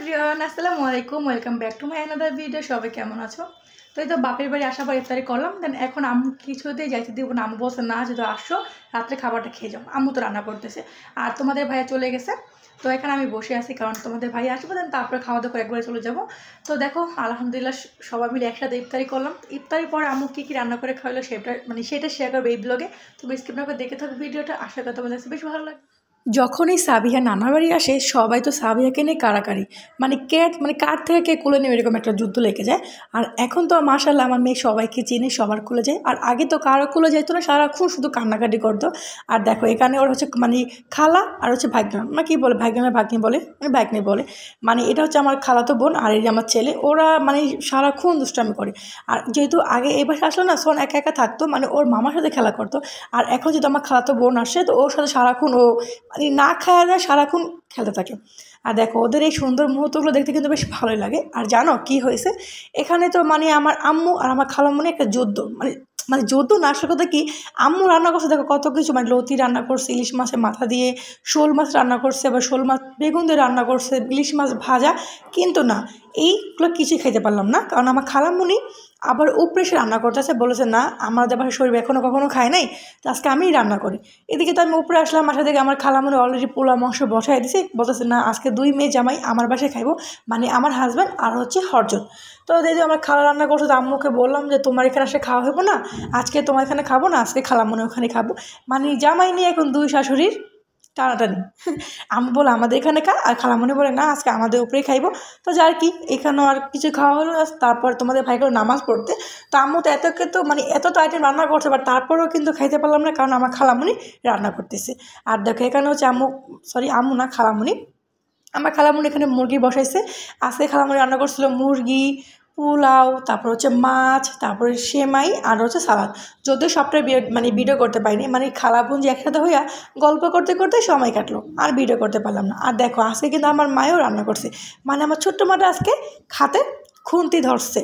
Everyone আসসালামু আলাইকুম welcome back to my another video. সবাই কেমন আছো? তো এই তো বাপের বাড়ি আসার পর ইফতারি করলাম। দেন এখন আম্মু কিছুতেই যাইতে দিব না। আম্মু বলছে না যদি আসো রাত্রে খাবারটা খেয়ে যাও। আম্মু তো রান্না করতেছে আর তোমাদের ভাইয়া চলে গেছে। তো এখানে আমি বসে আছি কারণ তোমাদের ভাই আসবে, দেন তারপরে খাওয়া দাওয়া করে একবারে চলে যাবো। তো দেখো আলহামদুলিল্লাহ সবাই মিলে একসাথে ইফতারি করলাম। ইফতারির পরে আম্মু কী কী রান্না করে খাওয়ালো সেটা শেয়ার করবে এই ব্লগে। তুমি স্কিপ না করে দেখে থাকো ভিডিওটা, আশা করি তোমাদের কাছে বেশ ভালো লাগে। যখনই সাবিহা নানার বাড়ি আসে সবাই তো সাবিহাকে নিয়ে কাড়াকাড়ি, মানে কার থেকে কে কুলে নেবে এরকম একটা যুদ্ধ লেগে যায়। আর এখন তো মাশাআল্লাহ আমার মেয়ে সবাইকে চিনে, সবার কুলে যায়। আর আগে তো কারো কুলে যেত না, সারাক্ষণ শুধু কান্নাকাটি করতো। আর দেখো এখানে ওর হচ্ছে মানে খালা আর হচ্ছে ভাগ্না, মানে কী বলে ভাগ্না ভাগ্নি বলে, মানে ভাগ্নি বলে, মানে এটা হচ্ছে আমার খালাতো বোন আর এই যে আমার ছেলে। ওরা মানে সারাক্ষণ দুষ্টামি করে। আর যেহেতু আগে এই বাসায় আসলো না, সোন একা একা থাকতো, মানে ওর মামার সাথে খেলা করতো। আর এখন যেহেতু আমার খালাতো বোন আসে তো ওর সাথে সারাক্ষণ ও মানে না খাওয়া যায় সারাক্ষণ খেলতে থাকে। আর দেখো ওদের এই সুন্দর মুহূর্তগুলো দেখতে কিন্তু বেশ ভালোই লাগে। আর জানো কি হয়েছে, এখানে তো মানে আমার আম্মু আর আমার খালামণি একটা যুদ্ধ, মানে মানে যুদ্ধ না, আসার কথা কি, আম্মু রান্না করছে দেখো কত কিছু, মানে লতি রান্না করছে ইলিশ মাছের মাথা দিয়ে, শোল মাছ রান্না করছে, আবার শোল মাছ বেগুন দিয়ে রান্না করছে, ইলিশ মাছ ভাজা। কিন্তু না, এইগুলো কিছুই খাইতে পারলাম না, কারণ আমার খালামণি আবার উপরে এসে রান্না করতেছে, বলেছে না আমাদের বাসার শরীর এখনও কখনো খায় নাই, তো আজকে আমিই রান্না করি। এদিকে তো আমি উপরে আসলাম, বাসা থেকে আমার খালামণি অলরেডি পোলা মাংস বসাই দিছে, বলতেছে না আজকে 2 মেয়ে জামাই আমার বাসায় খাইবো, মানে আমার হাজব্যান্ড আর হচ্ছে হরজন। তো এই যে আমার খালা রান্না করছে, তো আম্মুকে বললাম যে তোমার এখানে আসে খাওয়া হইব না, আজকে তোমার এখানে খাবো না, আজকে খালামণি ওখানে খাবো। মানে জামাই নিয়ে এখন 2 শাশুড়ির টানাটানি। আমি বলে আমাদের এখানে খা, আর খালামণি বলে না আজকে আমাদের উপরেই খাইবো। তো যার কি এখানেও আর কিছু খাওয়া হলো না। তারপর তোমাদের ভাই গেলো নামাজ পড়তে। তো আম্মু তো এত তো আইটেম রান্না করছে, বাট তারপরেও কিন্তু খাইতে পারলাম না, কারণ আমার খালামণি রান্না করতেছে। আর দেখো এখানে হচ্ছে আম্মু না খালামণি, আমার খালামণি এখানে মুরগি বসাইছে। আজকে খালামণি রান্না করছিল মুরগি, পোলাও, তারপর হচ্ছে মাছ, তারপরে সেমাই আর হচ্ছে সালাদ। যদিও সবটাই মানে ভিডিও করতে পারিনি, মানে খালাবোন যে একসাথে হইয়া গল্প করতে করতে সময় কাটলো, আর ভিডিও করতে পারলাম না। আর দেখো আজকে কিন্তু আমার মায়েও রান্না করছে, মানে আমার ছোট্ট মাটা আজকে খাতে খুন্তি ধরছে।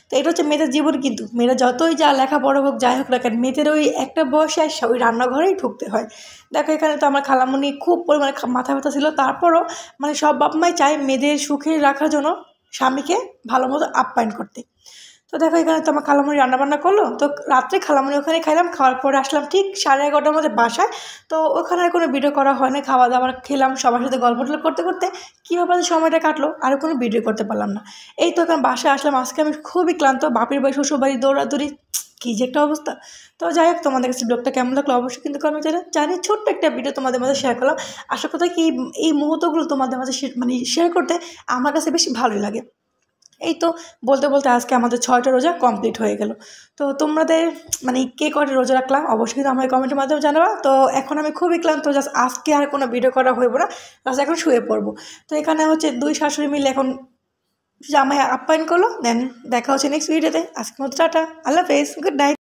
তো এটা হচ্ছে মেয়েদের জীবন, কিন্তু মেয়েরা যতই যা লেখাপড়া হোক যাই হোক না কেন, মেয়েদের ওই একটা বয়সে আসে ওই রান্নাঘরেই ঢুকতে হয়। দেখো এখানে তো আমার খালামণি খুব পরিমাণে মাথা ব্যথা ছিল, তারপরও মানে সব বাপ মাই চায় মেয়েদের সুখে রাখার জন্য স্বামীকে ভালো মতো আপ্যায়ন করতে। তো দেখো এখানে তো আমার খালামণি রান্নাবান্না করলো, তো রাত্রে খালামণি ওখানে খাইলাম, খাওয়ার পরে আসলাম ঠিক 11:30টার মধ্যে বাসায়। তো ওখানে আর কোনো ভিডিও করা হয় না, খাওয়া দাওয়া খেলাম, সবার সাথে গল্প টল্প করতে করতে কীভাবে সময়টা কাটলো আর কোনো ভিডিও করতে পারলাম না। এই তো এখন বাসায় আসলাম, আজকে আমি খুবই ক্লান্ত, বাপের বাড়ি শ্বশুর বাড়ি দৌড়াদৌড়ি, কী যে একটা অবস্থা। তো যাই হোক তোমাদের কাছে ব্লগটা কেমন লাগলো অবশ্যই কিন্তু কমেন্ট জানি। ছোট্ট একটা ভিডিও তোমাদের মাঝে শেয়ার করলাম। আশা কথা কি এই মুহূর্তগুলো তোমাদের মাঝে মানে শেয়ার করতে আমার কাছে বেশি ভালোই লাগে। এই তো বলতে বলতে আজকে আমাদের 6টা রোজা কমপ্লিট হয়ে গেল। তো তোমাদের মানে কে কটা রোজা রাখলাম অবশ্যই কিন্তু আমার কমেন্টের মাধ্যমে জানাবা। তো এখন আমি খুবই ক্লান্ত, জাস্ট আজকে আর কোনো ভিডিও করা হইব না, জাস্ট এখন শুয়ে পড়বো। তো এখানে হচ্ছে 2 শাশুড়ি মিলে এখন জামাই আপ্যায়ন করলো। দেন দেখা হচ্ছে নেক্সট ভিডিওতে। আজকের মতো টাটা, আল্লাহ হাফেজ, গুড নাইট।